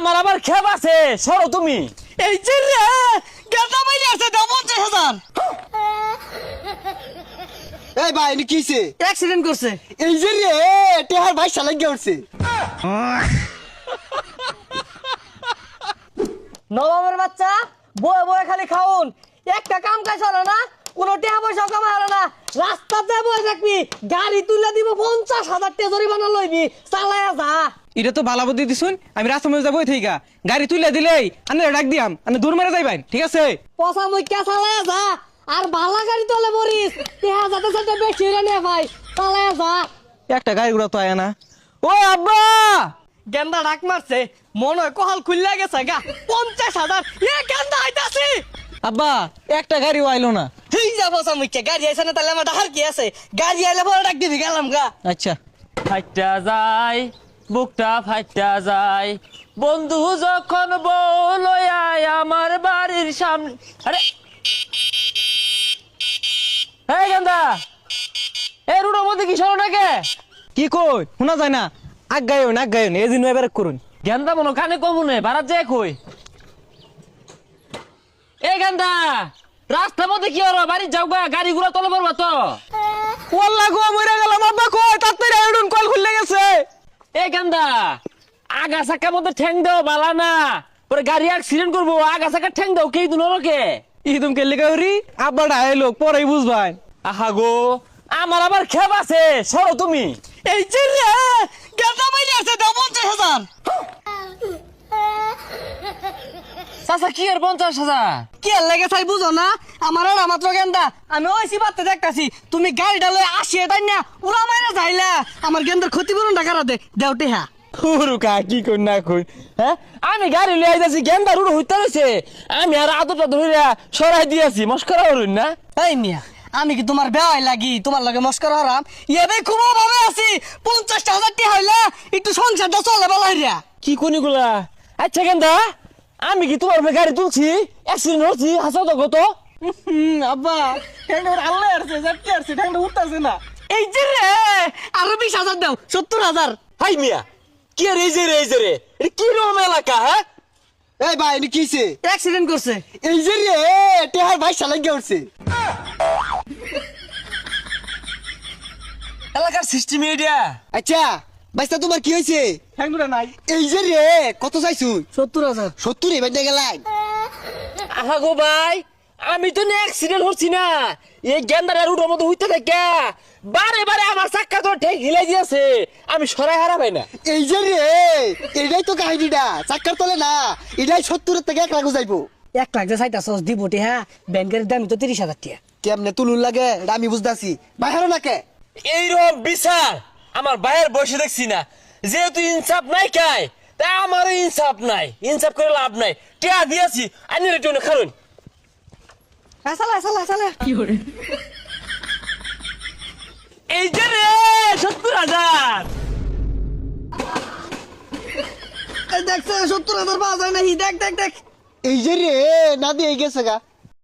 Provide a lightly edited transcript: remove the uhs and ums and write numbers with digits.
আমার আবার খেপ আছে, সরো তুমি। এই যে রে গেন্দা মাইরে আছে দাও 50,000। এই ভাই নি কিছে অ্যাক্সিডেন্ট করছে। এই যে রে টেহার ভাই শালা গিয়ে উঠছে। নবাবের বাচ্চা বয়ে বয়ে খালি খাউন, একটা কাম কাজ হলো না, কোনো টাকা পয়সা কামাই হলো না, রাস্তাতে বয়ে থাকবি, গাড়ি তুলে দিব 50,000 টাকা জরিমানা লইবি, চালায়া যা। এটা তো ভালো বুদ্ধি দিছুন। আমি রাস্তার মধ্যে যাবো থেকে গাড়ি তুলে দিলেই আনে ডাক দিয়াম, আনে দূর মেরে যাইবেন, ঠিক আছে? পচা মুখ্যা চালায়া যা, আর ভালা গাড়ি তোলে মরিস, টাকা যাতে সেটা বেশি হইলে নে ভাই, চালায়া যা। একটা গাড়ি ঘোড়া তো আয় না। ও আব্বা, গেন্দা ডাক মারছে, মনে হয় কহাল খুললে গেছে গা। 50,000 এ গেন্দা আইতাছি। আব্বা একটা গাড়িও আইলো না। ঠিক যাব সামুকে, গাড়ি আইছে না তাহলে আমার ডাহার কি আছে, গাড়ি আইলে পরে ডাক দিবি, গেলাম গা। আচ্ছা ফাইটা যায়, বুকটা ফাইটা যায়, বন্ধু যখন বলয় আমার বাড়ির সামনে। আরে এই গেন্দা, এ রুডোর মধ্যে কি সরো নাকি? কি কই শোনা যায় না? আগায়ন এই দিন এবার করুন। গেন্দা মনো কানে কমুনে বারাত যায় কই? এ গেন্দা, রাস্তার মধ্যে কি হলো? বাড়ি যাও গা, গাড়ি ঘোড়া তলে পড়বা তো। ওয়াল্লাহ গো মরে গেলাম আব্বা, কই তাড়াতাড়ি আইডন কল খুলে গেছে। এ গেন্দা, আগা চাকার মধ্যে ঠ্যাং দাও বালা না, পরে গাড়ি অ্যাক্সিডেন্ট করবো। আগা চাকা ঠ্যাং দাও কে দুনো কে? ইদম কে লেখা হরি আব্বা ডায়লো পরেই বুঝবাই। আহা গো, আমার আবার খেপ আছে, সরো তুমি। এই যে রে গেন্দা মাইরে আছে দাও 50,000। চাচা কি আর 50,000? কি আর লাগে তাই বুঝো না, আমার আর মাত্র গেন্দা, আমি ওইসি বাতে দেখতাছি, তুমি গাড়িটা লয়ে আসিয়ে তাই না উড়া মাইরে যাইলা, আমার গেন্দার ক্ষতিপূরণ টাকা দে দেও টেহা। কা কি কই না কই, হ্যাঁ? আমি গাড়ি লই আইতাছি, গেন্দা রুড়ো হইতে রইছে, আমি আর আদরটা ধইরা সরাই দিয়েছি, মস্করা হরুন না। এই মিয়া, আমি কি তোমার বেওয়াই লাগি তোমার লগে মস্করা হরাম? ইয়াবে খুব ভাবে আছি, 50,000 টাকা হইলা একটু সংসারটা চলে বলাইরা। কি কোনিগুলা? আচ্ছা গেন্দা, আমি কি তোমার উপরে গাড়ি তুলছি, অ্যাক্সিডেন্ট হচ্ছি, হাসাও তো কত? আব্বা ঠ্যাংটা আল্লাহ আসছে, জাটকে আসছে, ঠ্যাংটা উঠতাছে না। এই যে রে আরো 20,000 দাও, 70,000। হাই মিয়া, কি আর এই যে রে, এটা কি রকম এলাকা? হ্যাঁ, এই ভাই নি কিছে অ্যাক্সিডেন্ট করছে। এই যে রে টেহার ভাই শালা গিয়ে উঠছে। এলাকার সিস্টেম এইটা। আচ্ছা বাইস্তা তোমার কি হয়েছে? ঠ্যাংটা নাই। এই যে রে কত চাইছুন? 70,000। 70 এবার দিয়ে গেলাই। আহা গো ভাই, আমি তো অ্যাক্সিডেন্ট হচ্ছি না, এই গেন্দারের রুডোর মধ্যে হইতে থাকে বারে বারে আমার চাক্কা তো ঠেক হিলাই দিয়েছে, আমি সরাই হারাবাই না। এই যে রে এটাই তো কাহিনীটা, চাক্কার তলে না, এটাই 70 থেকে 1 লাখ যাইবো। 1 লাখ যে চাইতা সস দিব টেহা, ব্যাংকের দাম তো 30,000 টাকা। কেমনে তুলুন লাগে এটা আমি বুঝতাছি, বাইরে না কে? এইরকম বিচার আমার ভাইয়ের বসে দেখছি না, যেহেতু ইনসাফ নাই কাই, তাই আমারও ইনসাফ নাই, ইনসাফ করে লাভ নাই, টিয়া দিয়েছি আনি রেটুন খারুন। চালা কি করে? এই যে রে 70,000। দেখছে 70,000 পাওয়া যায় না, দেখ। এই যে রে না দিয়ে গেছে গা।